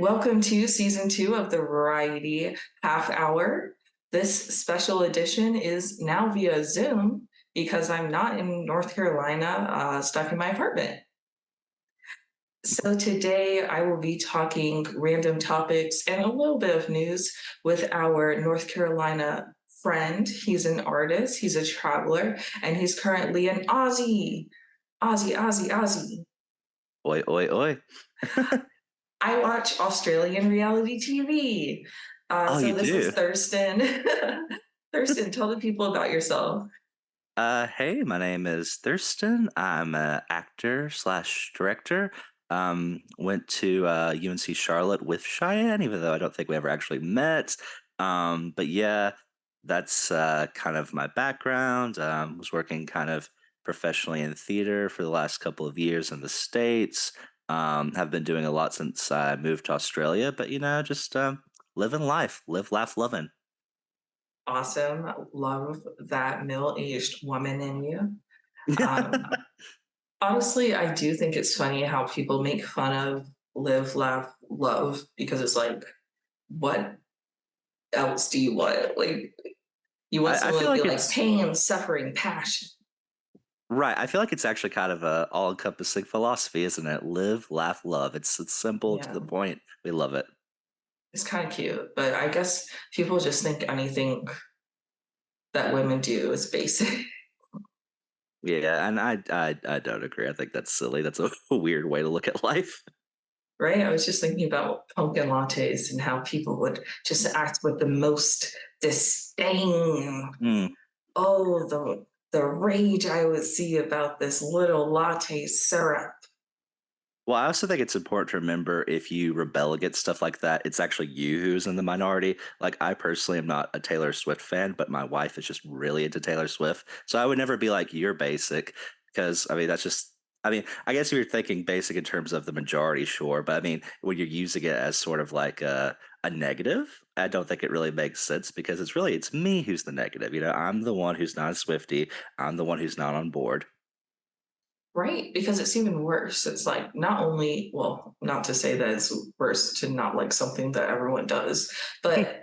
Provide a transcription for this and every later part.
Welcome to season 2 of the Variety Half Hour. This special edition is now via Zoom because I'm not in North Carolina, stuck in my apartment. So today I will be talking random topics and a little bit of news with our North Carolina friend. He's an artist, he's a traveler, and he's currently an Aussie. Aussie, Aussie, Aussie. Oi, oi, oi. I watch Australian reality TV. Oh, So you this is do? Thurston. Thurston, tell the people about yourself. Hey, my name is Thurston. I'm an actor slash director. Went to UNC Charlotte with Cheyenne, even though I don't think we ever actually met. But yeah, that's kind of my background. Was working kind of professionally in theater for the last couple of years in the States. Have been doing a lot since I moved to Australia, but just living life, live, laugh, loving. Awesome. Love that middle-aged woman in you. Um, Honestly, I do think it's funny how people make fun of live, laugh, love because it's like, what else do you want? Like, you want I someone feel to be like like it's pain, suffering, passion. right. I feel like it's actually kind of a all-encompassing philosophy, isn't it? Live, laugh, love. It's simple to Yeah, the point. We love it. it's kind of cute. But I guess people just think anything that women do is basic. Yeah, and I don't agree. I think that's silly. That's a weird way to look at life. Right? I was just thinking about pumpkin lattes and how people would just act with the most disdain. Mm. Oh, the rage I would see about this little latte syrup. Well, I also think it's important to remember if you rebel against stuff like that, it's actually you who's in the minority. Like, I personally am not a Taylor Swift fan, but my wife is just really into Taylor Swift. So I would never be like, you're basic, because I mean, that's just, I mean, I guess if you're thinking basic in terms of the majority, sure. But I mean, when you're using it as sort of like a negative, I don't think it really makes sense because it's me who's the negative. I'm the one who's not a Swifty. I'm the one who's not on board. Right? Because it's even worse. It's like not only, well, not to say that it's worse to not like something that everyone does, but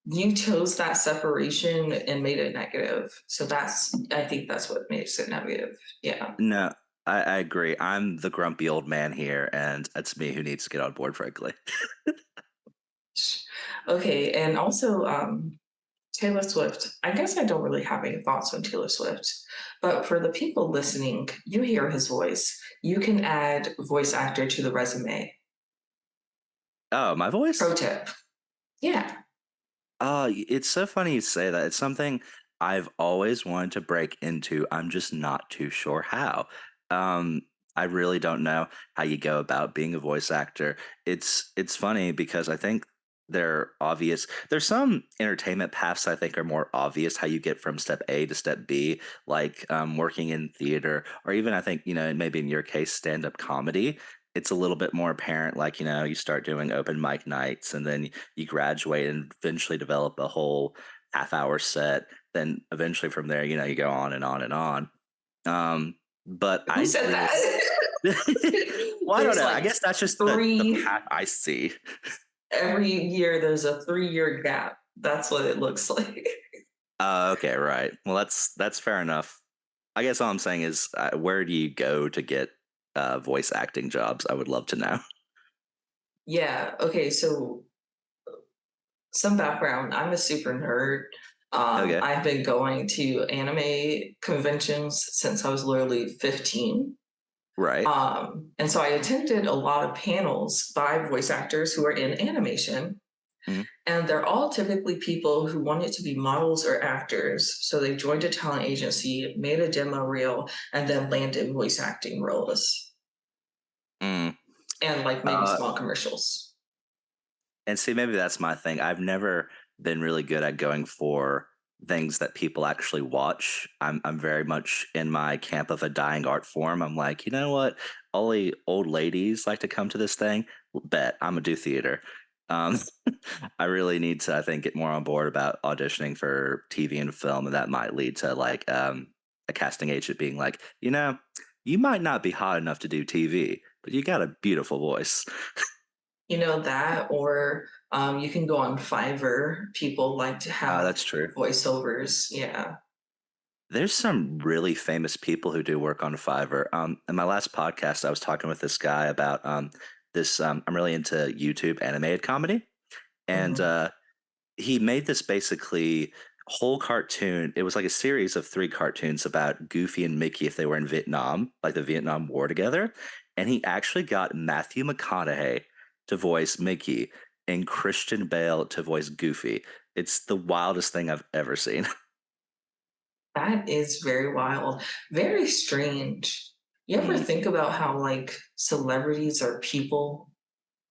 you chose that separation and made it negative. So I think that's what makes it negative. Yeah. No, I agree. I'm the grumpy old man here, and it's me who needs to get on board, frankly. Okay. And also, Taylor Swift, I guess I don't really have any thoughts on Taylor Swift, but for the people listening, you hear his voice. You can add voice actor to the resume. Oh, my Pro voice? tip. Yeah. It's so funny you say that. It's something I've always wanted to break into. I'm just not too sure how. Um, I really don't know how you go about being a voice actor. It's funny because I think there's some entertainment paths I think are more obvious how you get from step A to step B, like working in theater, or even I think, maybe in your case, stand-up comedy. It's a little bit more apparent, like, you start doing open mic nights and then you graduate and eventually develop a whole half-hour set. Then eventually from there, you go on and on and on. But Who I said really, that? well, I don't There's know. I like guess that's just the three, path I see. every year there's a 3 year gap. That's what it looks like. Okay, right. Well, that's fair enough. I guess all I'm saying is, where do you go to get voice acting jobs? I would love to know. Yeah. Okay. So some background. I'm a super nerd. Okay, I've been going to anime conventions since I was literally 15. right. And so I attended a lot of panels by voice actors who are in animation. Mhm. And they're all typically people who wanted to be models or actors. So they joined a talent agency, made a demo reel, and then landed voice acting roles Mm. and like maybe Uh, small commercials. And see, maybe that's my thing. I've never been really good at going for things that people actually watch. I'm very much in my camp of a dying art form. I'm like, you know what? Only old ladies like to come to this thing. Bet I'm gonna do theater. Um, I really need to, I think, get more on board about auditioning for TV and film, and that might lead to like a casting agent being like, you might not be hot enough to do TV, but you got a beautiful voice. That, or you can go on Fiverr. People like to have That's true. voiceovers. Yeah. There's some really famous people who do work on Fiverr. In my last podcast, I was talking with this guy about this. I'm really into YouTube animated comedy, and Hmm. he made this basically whole cartoon. It was like a series of three cartoons about Goofy and Mickey if they were in Vietnam, like the Vietnam War together. And he actually got Matthew McConaughey to voice Mickey and Christian Bale to voice Goofy. It's the wildest thing I've ever seen. That is very wild, very strange. You ever Mm. think about how like celebrities are people?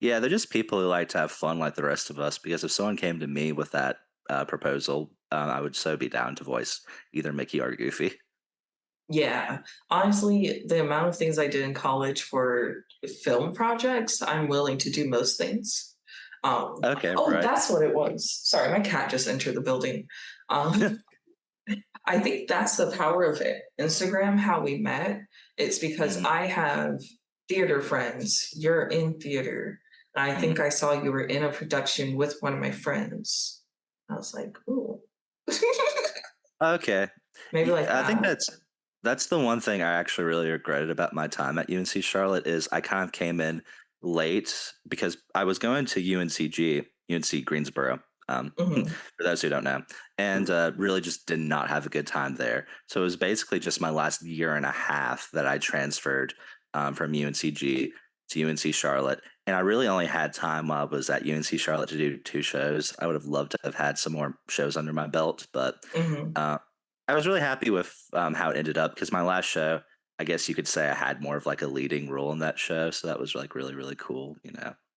Yeah, they're just people who like to have fun like the rest of us. Because if someone came to me with that proposal, I would so be down to voice either Mickey or Goofy. Yeah. Honestly, the amount of things I did in college for film projects, I'm willing to do most things. Okay, Oh, right. that's what it was. Sorry, my cat just entered the building. Um, I think that's the power of it. Instagram, how we met. It's because Mhm, I have theater friends. You're in theater. And I think mhm. I saw you were in a production with one of my friends. I was like, ooh. Okay. Maybe like I think that. that's the one thing I actually really regretted about my time at UNC Charlotte is I kind of came in late because I was going to UNCG, UNC Greensboro, Hmm. for those who don't know, and really just did not have a good time there. So it was basically just my last year and a half that I transferred from UNCG to UNC Charlotte, and I really only had time while I was at UNC Charlotte to do two shows. I would have loved to have had some more shows under my belt, but Hmm. uh, I was really happy with how it ended up because my last show, I guess you could say I had more of like a leading role in that show, so that was like really really cool.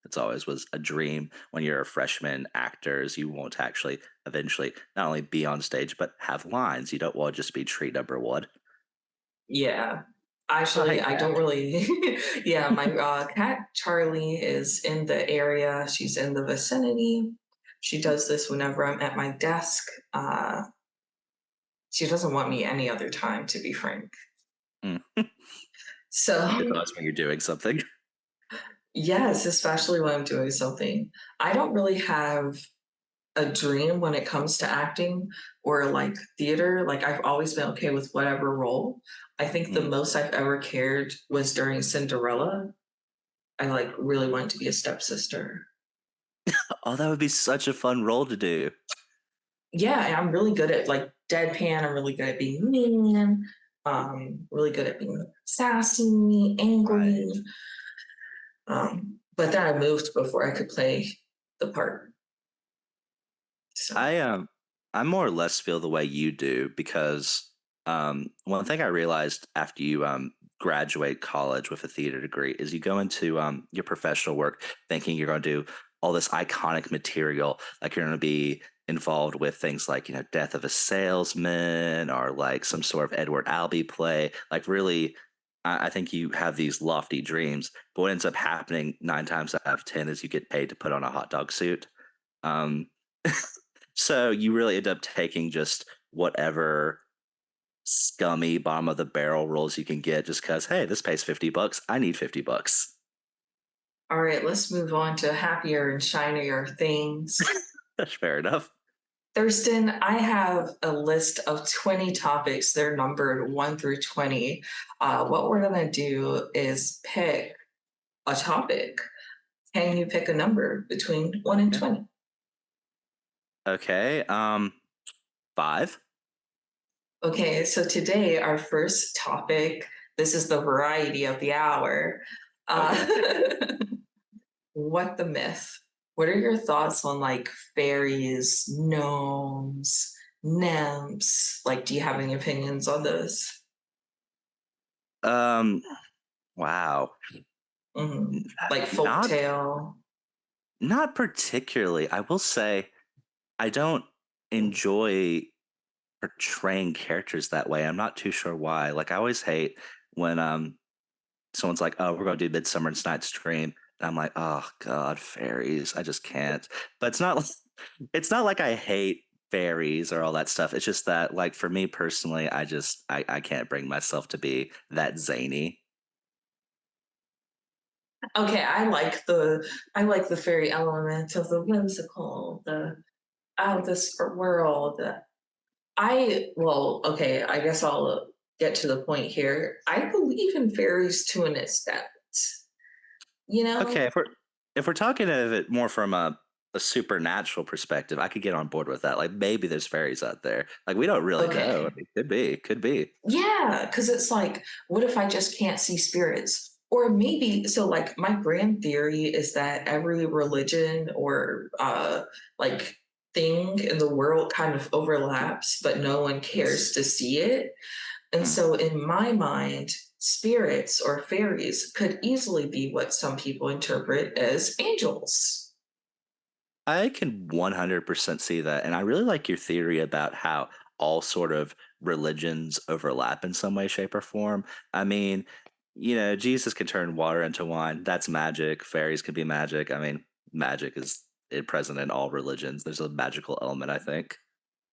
It's always was a dream when you're a freshman actors. You want to actually eventually not only be on stage but have lines. You don't want to just be tree number one. Yeah. Oh Actually, hey I cat. don't really. Yeah, my cat Charlie is in the area. She's in the vicinity. She does this whenever I'm at my desk. She doesn't want me any other time, to be frank. Mm. It's So, always when you're doing something. yes, especially when I'm doing something. I don't really have a dream when it comes to acting or like theater. Like, I've always been okay with whatever role. I think the Mm. most I've ever cared was during Cinderella. I like really wanted to be a stepsister. Oh, that would be such a fun role to do. Yeah, and I'm really good at like deadpan. I'm really good at being mean. Really good at being sassy, Right. angry. But then I moved before I could play the part. So, I more or less feel the way you do because one thing I realized after you graduate college with a theater degree is you go into your professional work thinking you're going to do all this iconic material, like you're going to be involved with things like Death of a Salesman or like some sort of Edward Albee play. Like really, I think you have these lofty dreams, but what ends up happening 9 times out of 10 is you get paid to put on a hot dog suit. Um, so you really end up taking just whatever scummy bottom of the barrel rolls you can get just because, hey, this pays $50. I need $50. all right, let's move on to happier and shinier things. That's fair enough. Thurston, I have a list of 20 topics. They're numbered 1 through 20. What we're going to do is pick a topic. Can you pick a number between 1 and Yeah. 20? Okay. 5. Okay, so today, our first topic, this is the variety of the hour. Uh, Okay. what the myth? What are your thoughts on like fairies, gnomes, nymphs? Like, do you have any opinions on this? Um. Wow. Like Not folktale? not particularly. I will say I don't enjoy portraying characters that way. I'm not too sure why. Like I always hate when someone's like, "Oh, we're going to do Midsummer Night's Dream," and I'm like, "Oh God, fairies! I just can't." But it's not. It's not like I hate fairies or all that stuff. It's just that, like, for me personally, I can't bring myself to be that zany. Okay, I like the fairy element of the whimsical, the out of this world. Okay, I guess I'll get to the point here. I believe in fairies to an extent. You Okay, know? if we're talking of it more from a supernatural perspective, I could get on board with that. Like maybe there's fairies out there. Like we don't really know. I Okay. mean, could be, could be. Yeah, because it's like, what if I just can't see spirits? Or maybe, so like my grand theory is that every religion or like thing in the world kind of overlaps, but no one cares to see it. And Hmm. so in my mind, spirits or fairies could easily be what some people interpret as angels. I can 100% see that. And I really like your theory about how all sort of religions overlap in some way, shape, or form. I mean, Jesus can turn water into wine. That's magic. Fairies can be magic. I mean, magic is present in all religions. There's a magical element, I think.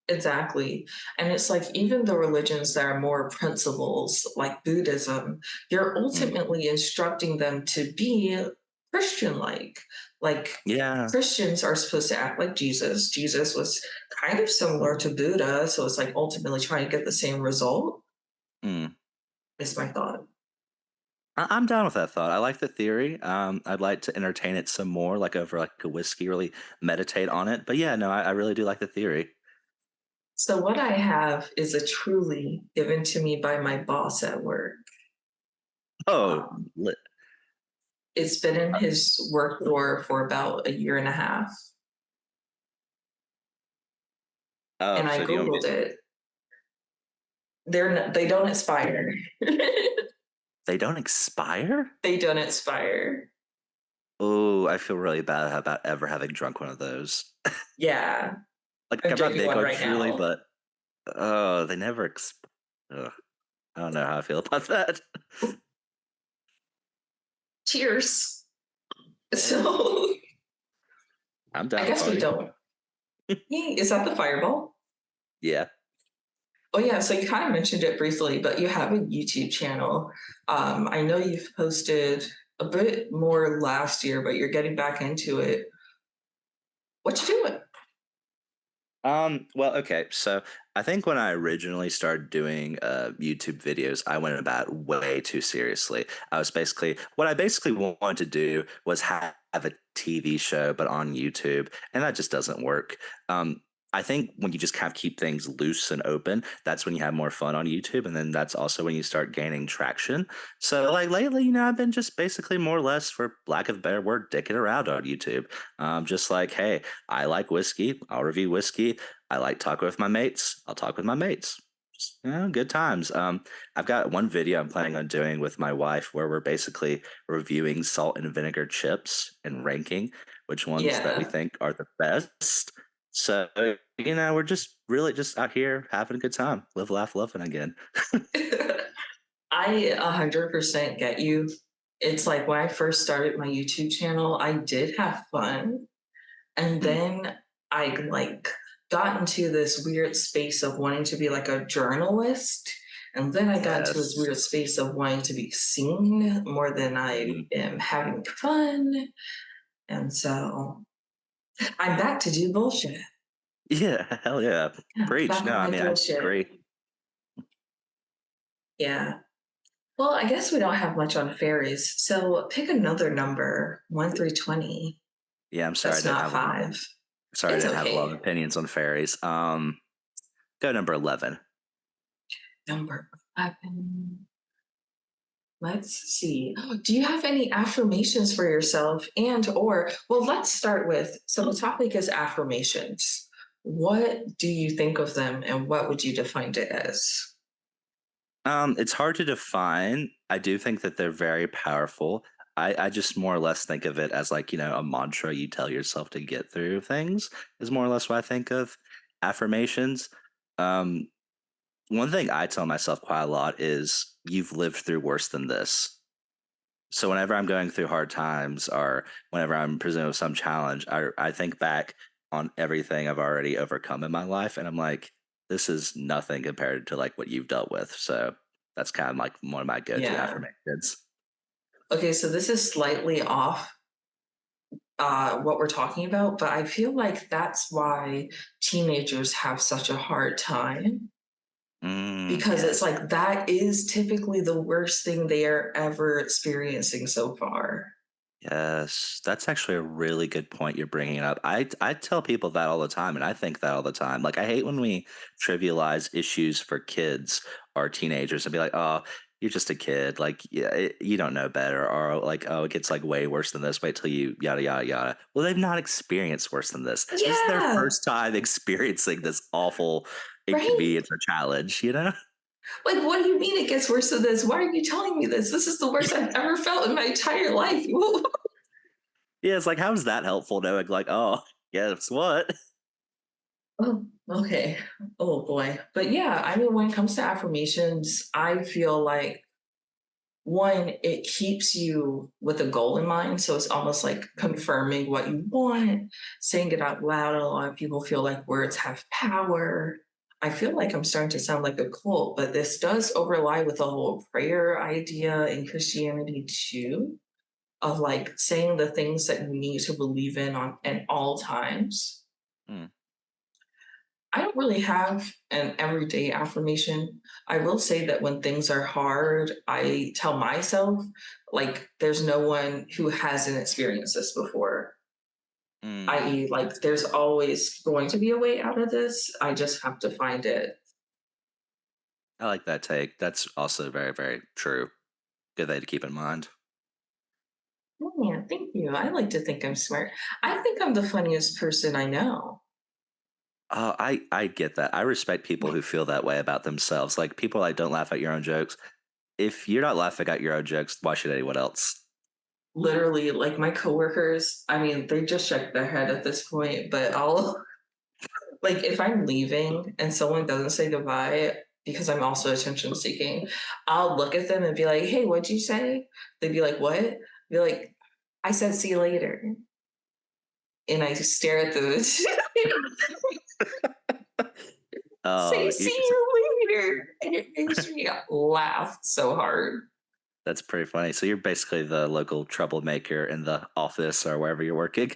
Exactly. And it's like even the religions that are more principles, like Buddhism, you're Mm. ultimately instructing them to be Christian like. Like Yeah. Christians are supposed to act like Jesus. Jesus was kind of similar to Buddha. So it's like ultimately trying to get the same result, Mm. is my thought. I'm down with that thought. I like the theory. I'd like to entertain it some more, like over like a whiskey, really meditate on it. But yeah, no, I really do like the theory. So what I have is a truly given to me by my boss at work. Oh, Um, lit. it's been in his work drawer for about a year and a half, Oh, and I so do you want me Googled it. They don't expire. They don't expire? They don't expire. Oh, I feel really bad about ever having drunk one of those. Yeah, Like, I'm I'm not drinking big one on right Truly, now. but oh, they never. Ugh, I don't know how I feel about that. Cheers. So I'm I down to guess we party. don't. Yay, is that the fireball? Yeah. Oh yeah, so you kind of mentioned it briefly, but you have a YouTube channel. I know you've posted a bit more last year, but you're getting back into it. What you doing? Well, okay. So I think when I originally started doing YouTube videos, I went about it way too seriously. What I basically wanted to do was have a TV show, but on YouTube, and that just doesn't work. Um, I think when you just kind of keep things loose and open, that's when you have more fun on YouTube, and then that's also when you start gaining traction. So, like lately, I've been just basically more or less, for lack of a better word, dicking around on YouTube. Just like, hey, I like whiskey. I'll review whiskey. I like talking with my mates. I'll talk with my mates. Just, good times. I've got one video I'm planning on doing with my wife where we're basically reviewing salt and vinegar chips and ranking which ones that we Yeah. think are the best. So, we're just really just out here having a good time. Live, laugh, loving again. I 100% get you. It's like when I first started my YouTube channel, I did have fun. And Hmm. then I like got into this weird space of wanting to be like a journalist. And then I got into this Yes. weird space of wanting to be seen more than I Mm. am having fun. And so I'm back to do bullshit. Yeah, hell yeah. Yeah, Preach. back No, on I my mean, I bullshit. agree. Yeah. Well, I guess we don't have much on fairies. So pick another number, 1 through 20. Yeah, I'm sorry I That's didn't not have a lot. five. Sorry I It's didn't have a lot of okay. opinions on fairies. Go number 11. Number 11. Let's see. Do you have any affirmations for yourself and or well, let's start with so the topic is affirmations. What do you think of them and what would you define it as? It's hard to define. I do think that they're very powerful. I just more or less think of it as like, a mantra you tell yourself to get through things is more or less what I think of affirmations. Um, One thing I tell myself quite a lot is you've lived through worse than this. So whenever I'm going through hard times or whenever I'm presented with some challenge, I think back on everything I've already overcome in my life, and I'm like, this is nothing compared to like what you've dealt with. So that's kind of like one of my go-to Yeah. affirmations. Okay, so this is slightly off what we're talking about, but I feel like that's why teenagers have such a hard time because it's Yes. like that is typically the worst thing they are ever experiencing so far. Yes, that's actually a really good point you're bringing up. I tell people that all the time, and I think that all the time. Like, I hate when we trivialize issues for kids or teenagers and be like, "Oh, you're just a kid. Like, yeah, you don't know better," or like, "Oh, it gets like way worse than this. Wait till you yada yada yada." Well, they've not experienced worse than this. This is their Yeah, first time experiencing this awful right? inconvenience or challenge. You know? Like, what do you mean it gets worse than this? Why are you telling me this? This is the worst I've ever felt in my entire life. Yeah, it's like, how is that helpful? Knowing like, oh, guess what? Oh, okay. Oh boy. But yeah, I mean, when it comes to affirmations, I feel like one, it keeps you with a goal in mind. So it's almost like confirming what you want, saying it out loud. A lot of people feel like words have power. I feel like I'm starting to sound like a cult, but this does overlie with the whole prayer idea in Christianity too, of like saying the things that you need to believe in on at all times. Hmm. I don't really have an everyday affirmation. I will say that when things are hard, I tell myself, like, there's no one who hasn't experienced this before, Hmm. i.e., like, there's always going to be a way out of this. I just have to find it. I like that take. That's also very, very true. Good thing to keep in mind. Oh, yeah, thank you. I like to think I'm smart. I think I'm the funniest person I know. I get that. I respect people who feel that way about themselves. Like people like don't laugh at your own jokes. If you're not laughing at your own jokes, why should anyone else? Literally, like my coworkers, I mean, they just shake their head at this point, but I'll like if I'm leaving and someone doesn't say goodbye because I'm also attention seeking, I'll look at them and be like, "Hey, what'd you say?" They'd be like, "What?" Be like, "I said see you later," and I just stare at them and say Oh, "See you later," and it makes me laugh so hard. that's pretty funny. So you're basically the local troublemaker in the office or wherever you're working.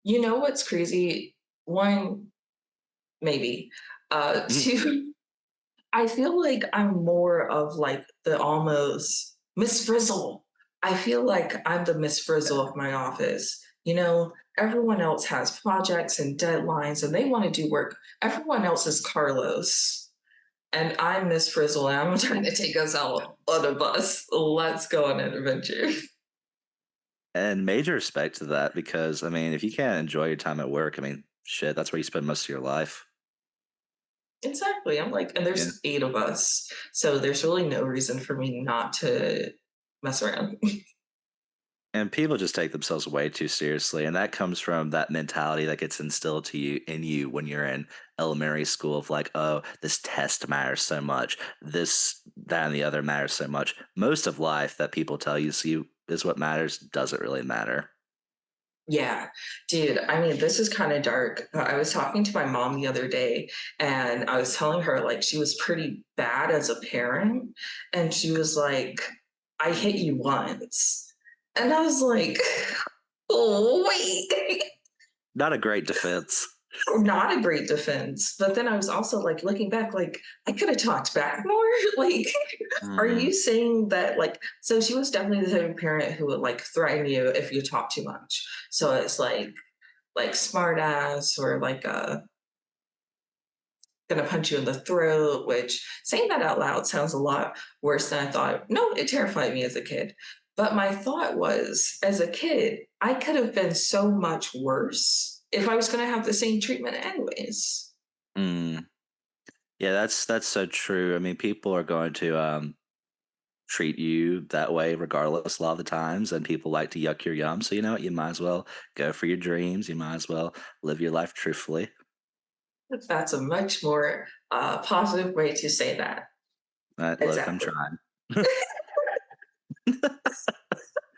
You know what's crazy? One, maybe. Two, I feel like I'm more of like the almost Miss Frizzle. I feel like I'm the Miss Frizzle of my office. You know, everyone else has projects and deadlines and they want to do work. Everyone else is Carlos. And I'm Miss Frizzle and I'm trying to take us out on a bus. Let's go on an adventure. And major respect to that because I mean, if you can't enjoy your time at work, I mean, shit, that's where you spend most of your life. Exactly. I'm like, and Yeah. there's eight of us. So there's really no reason for me not to mess around. And people just take themselves way too seriously, and that comes from that mentality that gets instilled to you in you when you're in elementary school of like, oh, this test matters so much, this, that, and the other matters so much. Most of life that people tell you see is what matters doesn't really matter. Yeah, dude. I mean, this is kind of dark. I was talking to my mom the other day and I was telling her like she was pretty bad as a parent. And she was like, I hit you once. And I was like, oh, wait. Not a great defense. Not a great defense. But then I was also like looking back, like, I could have talked back more. Like, are Hmm. you saying that, like, so she was definitely the type of parent who would like threaten you if you talk too much. So it's like smart ass or like gonna punch you in the throat, which saying that out loud sounds a lot worse than I thought. No, it terrified me as a kid. But my thought was, as a kid, I could have been so much worse if I was gonna have the same treatment anyways. Mm. Yeah, that's so true. I mean, people are going to treat you that way regardless a lot of the times, and people like to yuck your yum. So you know what? You might as well go for your dreams. You might as well live your life truthfully. That's a much more positive way to say that. Look, I'm Exactly. trying.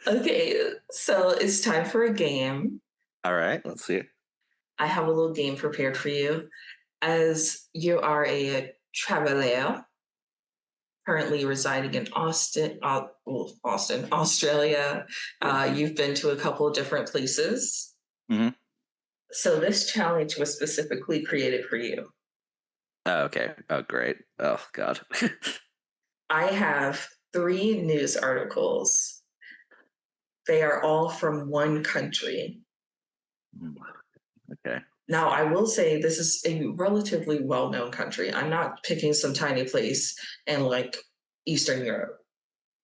Okay, so it's time for a game. All right, let's see it. I have a little game prepared for you. As you are a traveler, currently residing in Austin, Australia. Yeah. You've been to a couple of different places. Hmm. So this challenge was specifically created for you. Oh, okay. Oh, great. Oh, God. I have three news articles. They are all from one country. Mm, okay. Now, I will say this is a relatively well known country. I'm not picking some tiny place in like Eastern Europe.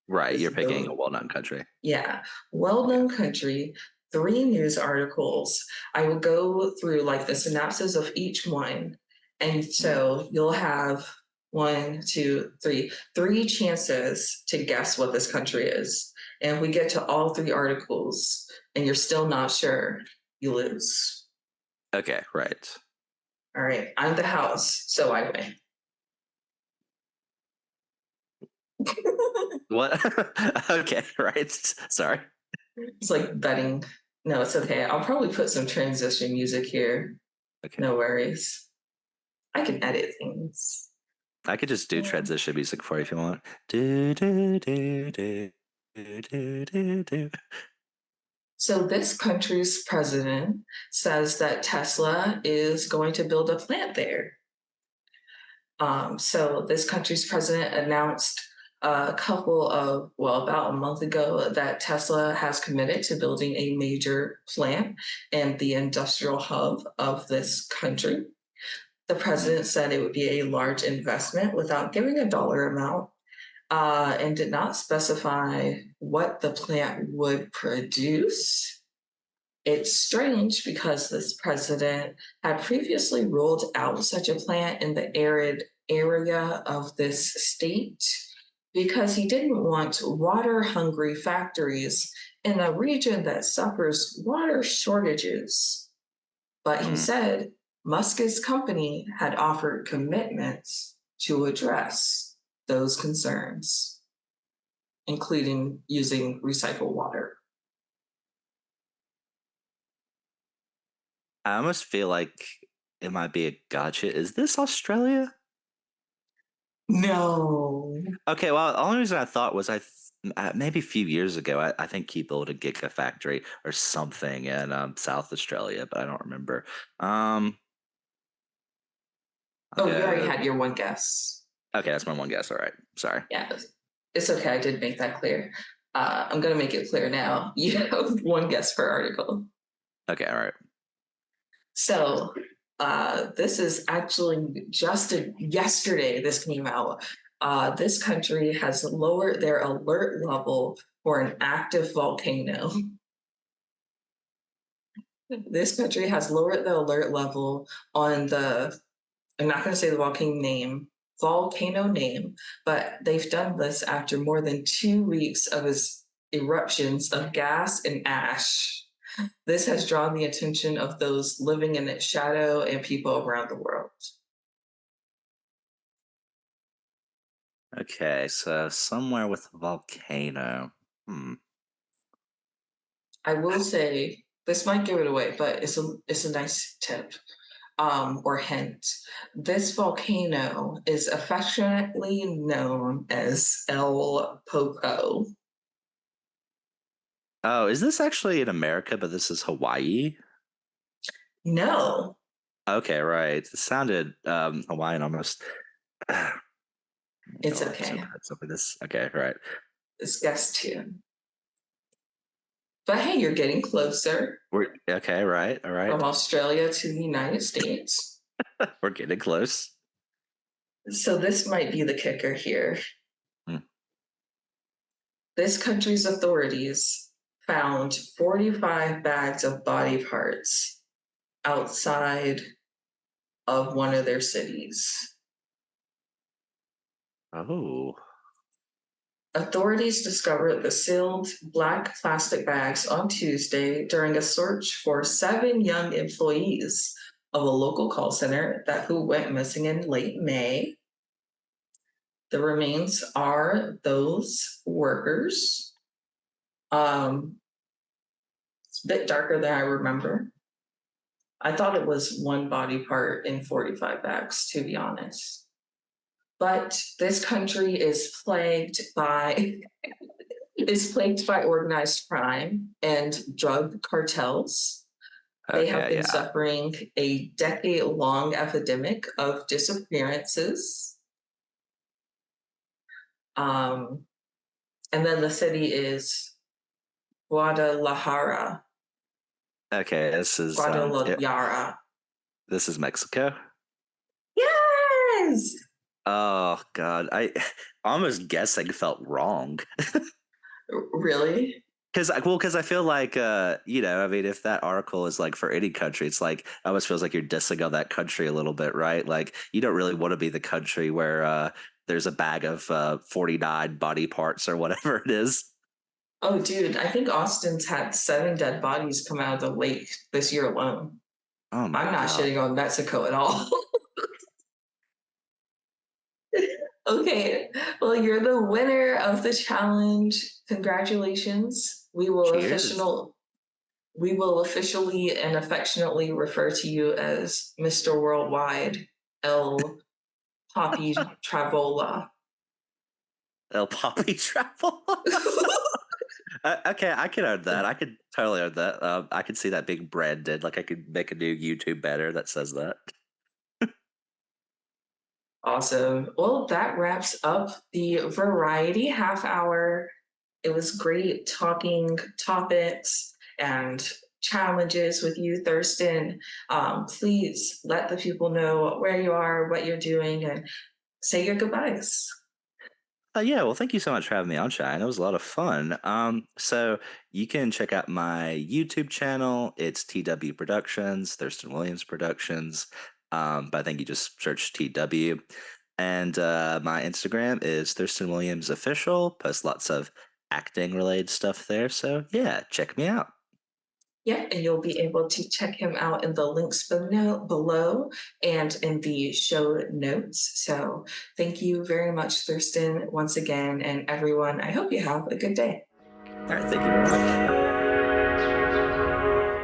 Right. This You're is picking a the, well-known country. yeah, well Okay. known country, three news articles. I will go through like the synopsis of each one. And Mm. so you'll have one, two, three chances to guess what this country is. And if we get to all three articles and you're still not sure, you lose. Okay. Right. All right, I'm the house, so I win. What? Okay. Right. Sorry. It's like betting. No, it's okay. I'll probably put some transition music here. Okay. No worries. I can edit things. I could just do transition music for you if you want. Do, do, do, do, do, do, do, do. So, this country's president says that Tesla is going to build a plant there. So, this country's president announced about a month ago, that Tesla has committed to building a major plant in the industrial hub of this country. The Mm. president said it would be a large investment without giving a dollar amount, and did not specify what the plant would produce. It's strange because this president had previously ruled out such a plant in the arid area of this state because he didn't want water hungry factories in a region that suffers water shortages. But he Mm. said Musk's company had offered commitments to address those concerns, including using recycled water. I almost feel like it might be a gotcha. Is this Australia? No. Okay, well, the only reason I thought was maybe a few years ago, I think he built a gigafactory or something in South Australia, but I don't remember. Um, I'll Oh, you already go. had your one guess. Okay, that's my one guess. All right, sorry. Yeah, it's okay. I did make that clear. I'm going to make it clear now. You have one guess per article. Okay, all right. So this is actually just yesterday this came out. This country has lowered their alert level for an active volcano. This country has lowered the alert level on I'm not going to say the volcano name, but they've done this after more than 2 weeks of its eruptions of gas and ash. This has drawn the attention of those living in its shadow and people around the world. Okay, so somewhere with a volcano. Hmm. I will say this might give it away, but it's a nice tip, or hint. This volcano is affectionately known as El Popo. Oh, is this actually in America, but this is Hawaii? No, Okay, right. It sounded Hawaiian almost. it's Oh, okay. something this. Okay, right. It's guess two. But hey, you're getting closer We're okay, right. All from right. Australia to the United States. We're getting close. So this might be the kicker here. Hmm. This country's authorities found 45 bags of body parts outside of one of their cities. Oh. Authorities discovered the sealed black plastic bags on Tuesday during a search for 7 young employees of a local call center who went missing in late May. The remains are those workers. It's a bit darker than I remember. I thought it was one body part in 45 bags, to be honest. but this country is plagued by organized crime and drug cartels. They have Okay, been yeah. suffering a decade-long epidemic of disappearances. Um, and then the city is Guadalajara. Okay, Guadalajara. this is Mexico. Yes! Oh God, I almost guessing felt wrong. Really? Because I feel like, I mean, if that article is like for any country, it's like it almost feels like you're dissing on that country a little bit, right? Like you don't really want to be the country where there's a bag of 49 body parts or whatever it is. Oh, dude, I think Austin's had 7 dead bodies come out of the lake this year alone. Oh my I'm not God. shitting on Mexico at all. Okay, well, you're the winner of the challenge. Congratulations. Cheers. We will officially and affectionately refer to you as Mr. Worldwide, El Papi Travola. El Papi travel. Okay, I can own that. I could totally own that. I could see that being branded. Like I could make a new YouTube banner that says that. Awesome. Well, that wraps up the variety half hour. It was great talking topics and challenges with you, Thurston. Please let the people know where you are, what you're doing, and say your goodbyes. Yeah, well, thank you so much for having me on, Shine. It was a lot of fun. So you can check out my YouTube channel. It's TW Productions, Thurston Williams Productions. But I think you just search TW. And my Instagram is Thurston Williams Official. Post lots of acting related stuff there. So yeah, check me out. Yeah, and you'll be able to check him out in the links below and in the show notes. So thank you very much, Thurston, once again, and everyone. I hope you have a good day. All right, thank you very much.